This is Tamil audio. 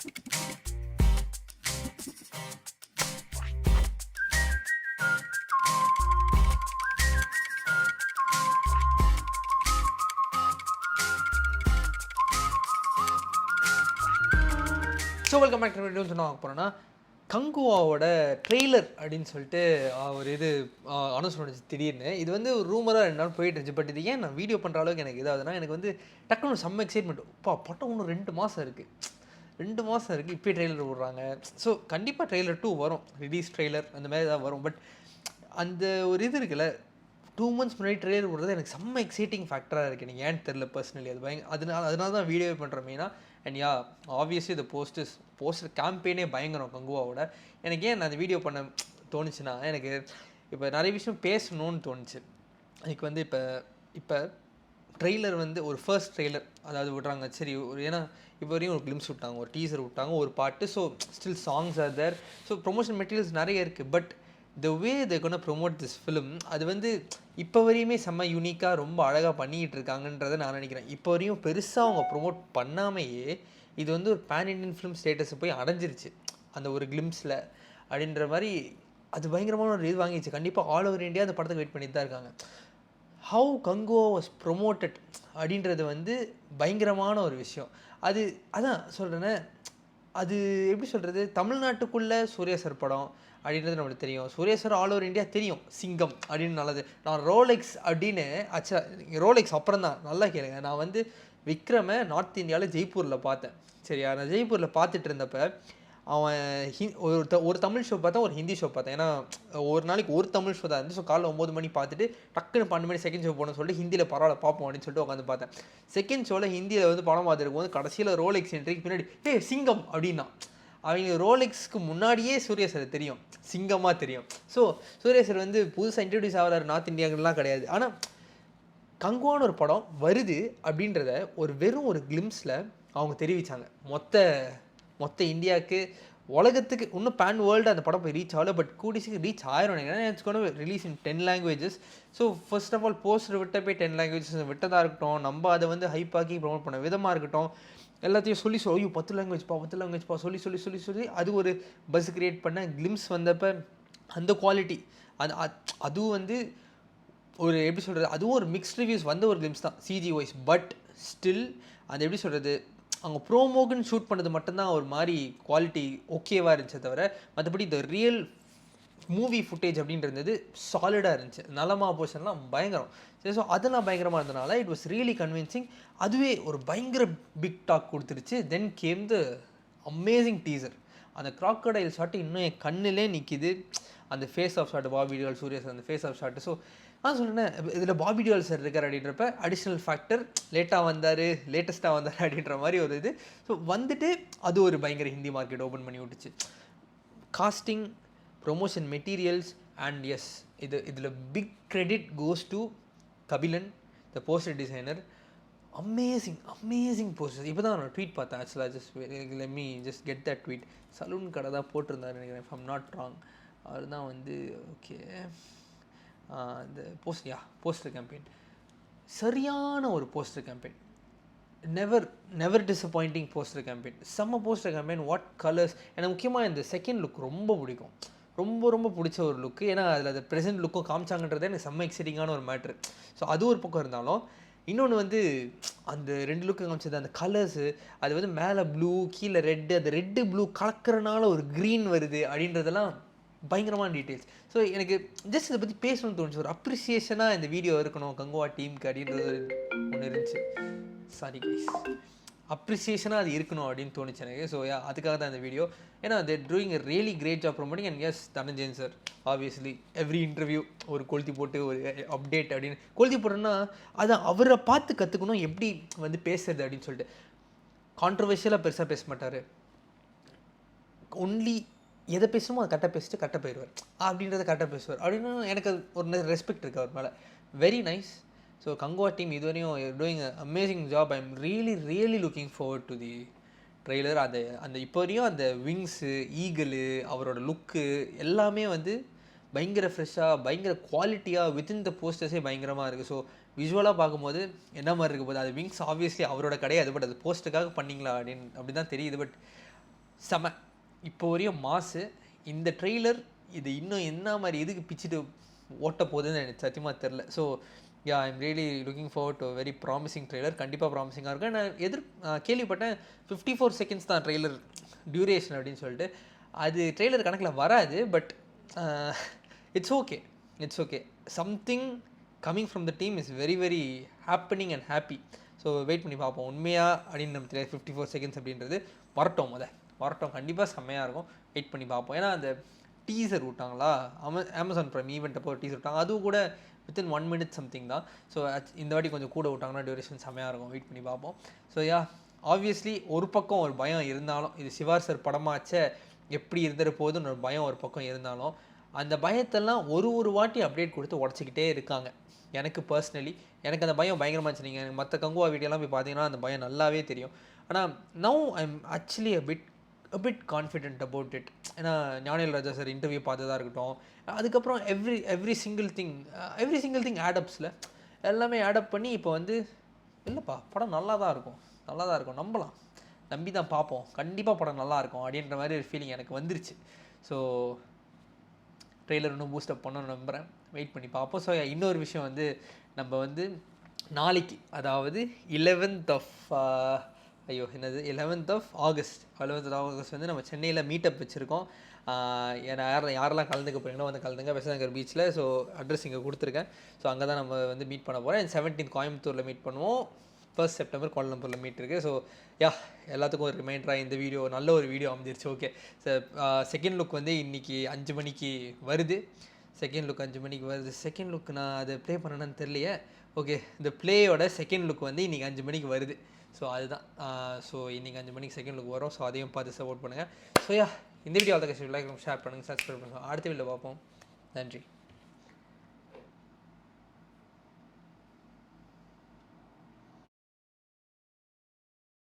So welcome back to video. சொன்ன பார்க்க போகிறோன்னா கங்குவாவோட ட்ரெய்லர் அப்படின்னு சொல்லிட்டு ஒரு இது அனௌன்ஸ் பண்ணிச்சு திடீர்னு. இது வந்து ஒரு ரூமராக 2 நாள் போயிட்டு இருந்துச்சு. பட் இது ஏன் நான் வீடியோ பண்ணுற அளவுக்கு எனக்கு இதாகுதுன்னா, எனக்கு வந்து டக்குன்னு செம்ம எக்ஸைட்மெண்ட். படம் இன்னும் 2 மாதம் இருக்குது, 2 மாதம் இருக்குது, இப்போயே ட்ரெய்லர் விட்றாங்க. ஸோ கண்டிப்பாக ட்ரெய்லர் 2 வரும், ரிலீஸ் ட்ரெய்லர் அந்த மாதிரி ஏதாவது வரும். பட் அந்த ஒரு இது இருக்குல்ல, 2 months முன்னாடி ட்ரெய்லர் விடுறது எனக்கு செம்ம எக்ஸைட்டிங் ஃபேக்டராக இருக்குது. எனக்கு ஏன்னு தெரில பர்சனலி. அது அதனால தான் வீடியோவே பண்ணுறேன் மெயினாக. அண்ட் யா ஆப்வியஸ்லி இந்த போஸ்டர் கேம்பெயினே பயங்கரம் கங்குவாவோட. எனக்கு ஏன் நான் அந்த வீடியோ பண்ண தோணுச்சுன்னா, எனக்கு இப்போ நிறைய விஷயம் பேசணும்னு தோணுச்சு. அதுக்கு வந்து இப்போ ட்ரெய்லர் வந்து ஒரு ஃபர்ஸ்ட் ட்ரெய்லர் அதாவது விட்றாங்க. சரி, ஏன்னா இப்போ வரையும் ஒரு கிளிம்ஸ் விட்டாங்க, ஒரு டீசர் விட்டாங்க, ஒரு பாட்டு. So still songs are there. So promotion materials நிறைய இருக்குது. But the way they gonna promote this film, அது வந்து இப்போ வரையுமே செம்ம யூனிக்காக ரொம்ப அழகாக பண்ணிக்கிட்டு இருக்காங்கன்றதை நான் நினைக்கிறேன். இப்போ வரையும் பெருசாக அவங்க ப்ரொமோட் பண்ணாமையே இது வந்து ஒரு பேன் இண்டியன் ஃபிலிம் ஸ்டேட்டஸை போய் அடைஞ்சிருச்சு அந்த ஒரு கிளிம்ஸில் அப்படின்ற மாதிரி. அது பயங்கரமான ஒரு இது வாங்கிடுச்சு. கண்டிப்பாக ஆல் ஓவர் இந்தியா அந்த படத்துக்கு வெயிட் பண்ணிட்டு தான் இருக்காங்க. ஹவு கங்குவா வாஸ் ப்ரொமோட்டட் அப்படின்றது வந்து பயங்கரமான ஒரு விஷயம். அதான் சொல்கிறேன்னே, அது எப்படி சொல்கிறது, தமிழ்நாட்டுக்குள்ளே சூர்யா சார் படம் அப்படின்றது நம்மளுக்கு தெரியும். Suriya sir all over India தெரியும், சிங்கம் அப்படின்னு நல்லது. நான் ரோலெக்ஸ் அப்படின்னு ரோலெக்ஸ் அப்புறம் தான் நல்லா கேளுங்க. நான் வந்து விக்ரமை நார்த் இந்தியாவில் ஜெய்ப்பூரில் பார்த்தேன். சரியா, நான் ஜெய்ப்பூரில் பார்த்துட்டு இருந்தப்போ அவன் ஒரு தமிழ் ஷோ பார்த்தேன், ஒரு ஹிந்தி ஷோ பார்த்தேன். ஏன்னா ஒரு நாளைக்கு ஒரு தமிழ் ஷோ தான் இருந்துச்சு. ஸோ காலைல 9 மணி பார்த்துட்டு டக்குன்னு 12 மணி செகண்ட் ஷோ போகணும்னு சொல்லிட்டு ஹிந்தியில் பரவாயில்ல பார்ப்போம் அப்படின்னு சொல்லிட்டு உட்காந்து பார்த்தேன். செகண்ட் ஷோவில் ஹிந்தியில் வந்து படம் பார்த்துருக்கும் போது கடைசியில் ரோலெக்ஸ் என்ட்ரிக்கு பின்னாடி சிங்கம் அப்படின்னா, அவங்க ரோலெக்ஸ்க்கு முன்னாடியே சூர்யா சார் தெரியும், சிங்கமாக தெரியும். ஸோ சூர்யா சார் வந்து புதுசாக இன்ட்ரடியூஸ் ஆகிறார் நார்த் இந்தியாங்கலாம் கிடையாது. ஆனால் கங்குவான ஒரு படம் வருது அப்படின்றத வெறும் ஒரு கிளிம்ஸில் அவங்க தெரிவித்தாங்க. மொத்த இந்தியாவுக்கு, உலகத்துக்கு. இன்னும் பேன் வேர்ல்டு அந்த படம் போய் ரீச் ஆகல. பட் கூடிஸுக்கு ரீச் ஆயிரும் நினைக்கிறேன். It's gonna release in 10 languages. So first of all poster விட்ட போய் 10 languages விட்டதாக இருக்கட்டும், நம்ம அதை வந்து ஹைப்பாக்கி ப்ரொமோட் பண்ண விதமாக இருக்கட்டும், எல்லாத்தையும் சொல்லி ஐயோ 10 language சொல்லி அது ஒரு பஸ் கிரியேட் பண்ண கிளிம்ஸ் வந்தப்போ அந்த குவாலிட்டி அதுவும் வந்து ஒரு எப்படி சொல்கிறது, அதுவும் ஒரு மிக்ஸ்ட் ரிவ்யூஸ் வந்த ஒரு கிளிம்ஸ் தான் சிஜி வைஸ். பட் ஸ்டில் அது எப்படி சொல்கிறது, அவங்க ப்ரோமோக்குன்னு ஷூட் பண்ணது மட்டும்தான் ஒரு மாதிரி குவாலிட்டி ஓகேவாக இருந்துச்சே தவிர, மற்றபடி த ரியல் மூவி ஃபுட்டேஜ் அப்படின்றது சாலிடாக இருந்துச்சு. நலமா போர்ஷன்லாம் பயங்கரம். சரி, ஸோ அதெல்லாம் பயங்கரமாக இருந்தனால இட் வாஸ் ரியலி கன்வின்சிங். அதுவே ஒரு பயங்கர பிக் டாக் கொடுத்துருச்சு. Then came the amazing teaser. அந்த க்ராக்கடைல் ஷாட்டு இன்னும் என் கண்ணிலே நிற்கிது. அந்த face off shot, Bobby Deol, Suriya sir அந்த ஃபேஸ் ஆஃப் ஷாட்டு. ஸோ நான் சொல்கிறேன், இதில் பாபி டியோல் சார் இருக்கார் அப்படின்றப்ப அடிஷ்னல் ஃபேக்டர், லேட்டஸ்ட்டாக வந்தார் அப்படின்ற மாதிரி ஒரு இது. ஸோ வந்துட்டு அது ஒரு பயங்கர ஹிந்தி மார்க்கெட் ஓப்பன் பண்ணி விட்டுச்சு. Casting, promotion materials and yes, இதில் big credit goes to Kabilan, the poster designer. Amazing posters. இப்போ தான் நான் ட்வீட் பார்த்தேன் ஆக்சுவலாக. Let me just get that tweet. Saloon கடை தான் போட்டிருந்தாரு நினைக்கிறேன், இஃப் ஐம் நாட் ராங். அவர் தான் வந்து ஓகே இந்த போஸ்டர் கேம்பெயின் சரியான ஒரு poster campaign. Never disappointing poster campaign. செம்ம போஸ்டர் கேம்பெயின். What colours. எனக்கு முக்கியமாக இந்த செகண்ட் லுக் ரொம்ப பிடிக்கும். ரொம்ப பிடிச்ச ஒரு லுக்கு. ஏன்னா அதில் அந்த ப்ரெசென்ட் லுக்கும் காமிச்சாங்கன்றதே எனக்கு செம்ம எக்ஸைட்டிங்கான ஒரு மேட்ரு. ஸோ அது ஒரு பக்கம் இருந்தாலும், இன்னொன்று வந்து அந்த 2 லுக்கு காமிச்சது அந்த கலர்ஸு, அது வந்து மேலே ப்ளூ கீழே ரெட்டு, அந்த ரெட்டு ப்ளூ கலக்கிறனால ஒரு க்ரீன் வருது அப்படின்றதெல்லாம் பயங்கரமான டீட்டெயில்ஸ். ஸோ எனக்கு ஜஸ்ட் இதை பற்றி பேசணும்னு தோணுச்சு. ஒரு அப்ரிசியேஷனாக இந்த வீடியோ இருக்கணும் கங்குவா டீமுக்கு அப்படின்றது ஒன்று இருந்துச்சு. சாரி கைஸ், அப்ரிசியேஷனாக அது இருக்கணும் அப்படின்னு தோணுச்சு எனக்கு. ஸோ அதுக்காக தான் இந்த வீடியோ. ஏன்னா they're doing a really great job promoting. And yes, Dhananjayan sir obviously every interview ஒரு கொளுத்தி போட்டு ஒரு அப்டேட் அப்படின்னு கொளுத்தி போட்டோன்னா, அதை அவரை பார்த்து கற்றுக்கணும் எப்படி வந்து பேசுறது அப்படின்னு சொல்லிட்டு. கான்ட்ரவர்ஷியலாக பெருசாக பேச மாட்டார். ஒன்லி எதை பேசணுமோ அதை கரெக்டாக பேசிட்டு கரெக்டாக போயிடுவார் அப்படின்றத கரெக்டாக பேசுவார் அப்படின்னு எனக்கு ஒரு ரெஸ்பெக்ட் இருக்குது அவர் மேலே. Very nice. So Kanguva team இதுவரையும் doing amazing job. I am really looking forward to the trailer. அந்த இப்போ வரையும் அந்த விங்ஸு, ஈகிளு, அவரோட லுக்கு எல்லாமே வந்து பயங்கர ஃப்ரெஷ்ஷாக, பயங்கர குவாலிட்டியாக, வித்தின் த போஸ்டர்ஸே பயங்கரமாக இருக்குது. ஸோ விஷுவலாக பார்க்கும்போது என்ன மாதிரி இருக்க போது, அது விங்ஸ் ஆப்வியஸ்லி அவரோட கிடையாது. பட் அது போஸ்ட்டுக்காக பண்ணிங்களா அப்படி தான் தெரியுது. பட் செம. இப்போ வரையும் மாசு. இந்த ட்ரெய்லர் இது இன்னும் என்ன மாதிரி எதுக்கு பிச்சுட்டு ஓட்ட போகுதுன்னு எனக்கு சத்தியமாக தெரில. So yeah I'm really looking forward to very promising trailer. கண்டிப்பாக ப்ராமிசிங்காக இருக்கும். நான் கேள்விப்பட்டேன் 54 செகண்ட்ஸ் தான் ட்ரெய்லர் டியூரேஷன் அப்படின்னு சொல்லிட்டு. அது ட்ரெய்லர் கணக்கில் வராது. But it's okay, it's okay. Something coming from the team is very very happening and happy. So wait பண்ணி பார்ப்போம். உண்மையா அப்படின்னு நம்ம தெரியாது. 54 செகண்ட்ஸ் அப்படின்றது வரட்டும், வரட்டும். கண்டிப்பாக செம்மையாக இருக்கும். வெயிட் பண்ணி பார்ப்போம். ஏன்னா அந்த டீசர் விட்டாங்களா, அமேசான் ப்ரைம் ஈவெண்ட் அப்போ டீசர் விட்டாங்க. அதுவும் கூட வித்தின் 1 minute சம்திங் தான். ஸோ இந்த வாட்டி கொஞ்சம் கூட விட்டாங்கன்னா டியூரேஷன் செம்மையாக இருக்கும். வெயிட் பண்ணி பார்ப்போம். ஸோ யா ஆப்வியஸ்லி ஒரு பக்கம் ஒரு பயம் இருந்தாலும், இது சிவா சார் படமாச்சே எப்படி இருந்துட்டு போகுதுன்னு ஒரு பயம் ஒரு பக்கம் இருந்தாலும், அந்த பயத்தெல்லாம் ஒரு வாட்டி அப்டேட் கொடுத்து உடச்சிக்கிட்டே இருக்காங்க. எனக்கு பர்சனலி எனக்கு அந்த பயம் பயங்கரமாக இருந்துச்சு. நீங்கள் மற்ற கங்குவா வீடியோலாம் போய் பார்த்தீங்கன்னா அந்த பயம் நல்லாவே தெரியும். ஆனால் now I am actually a bit confident about it. ஏன்னா ஞானவேல் ராஜா சார் இன்டர்வியூ பார்த்ததா இருக்கட்டும், அதுக்கப்புறம் எவ்ரி சிங்கிள் திங் ஆடப்ஸில் எல்லாமே ஆடப் பண்ணி இப்போ வந்து இல்லைப்பா படம் நல்லா தான் இருக்கும், நம்பி தான் பார்ப்போம், கண்டிப்பாக படம் நல்லாயிருக்கும் அப்படின்ற மாதிரி ஒரு ஃபீலிங் எனக்கு வந்துருச்சு. ஸோ ட்ரெய்லர் இன்னும் பூஸ்டப் பண்ணணும்னு நம்புகிறேன். வெயிட் பண்ணி பார்ப்போம். ஸோ இன்னொரு விஷயம் வந்து நம்ம வந்து நாளைக்கு, அதாவது 11th of August வந்து நம்ம சென்னையில் மீட்டப் வச்சுருக்கோம். ஏன்னா யாரெல்லாம் கலந்துக்க போகிறீங்களோ வந்து கலந்துங்க பெசநகர் பீச்சில். ஸோ அட்ரஸ் இங்கே கொடுத்துருக்கேன். ஸோ அங்கே தான் நம்ம வந்து மீட் பண்ண போகிறேன். 17th கோயம்புத்தூரில் மீட் பண்ணுவோம். 1st September கோலாலம்பூரில் மீட் இருக்குது. ஸோ யா எல்லாத்துக்கும் ஒரு ரிமைண்டராக இந்த வீடியோ நல்ல ஒரு வீடியோ அமைஞ்சிருச்சு. ஓகே சார், செகண்ட் லுக் வந்து இன்றைக்கி 5 மணிக்கு வருது. செகண்ட் லுக் நான் அதை ப்ளே பண்ணணுன்னு தெரியலையே. ஓகே, இந்த ப்ளேயோட செகண்ட் லுக் வந்து இன்றைக்கி 5 மணிக்கு வருது. ஸோ அதுதான். ஸோ இன்றைக்கி 5 மணிக்கு செகண்ட் லுக் வரும். ஸோ அதையும் பார்த்து சப்போர்ட் பண்ணுங்கள். ஸோ யா இந்த வீடியோ லைக் ஷேர் பண்ணுங்கள், சப்ஸ்கிரைப் பண்ணுங்கள். அடுத்த வீடியோவில் பார்ப்போம். நன்றி.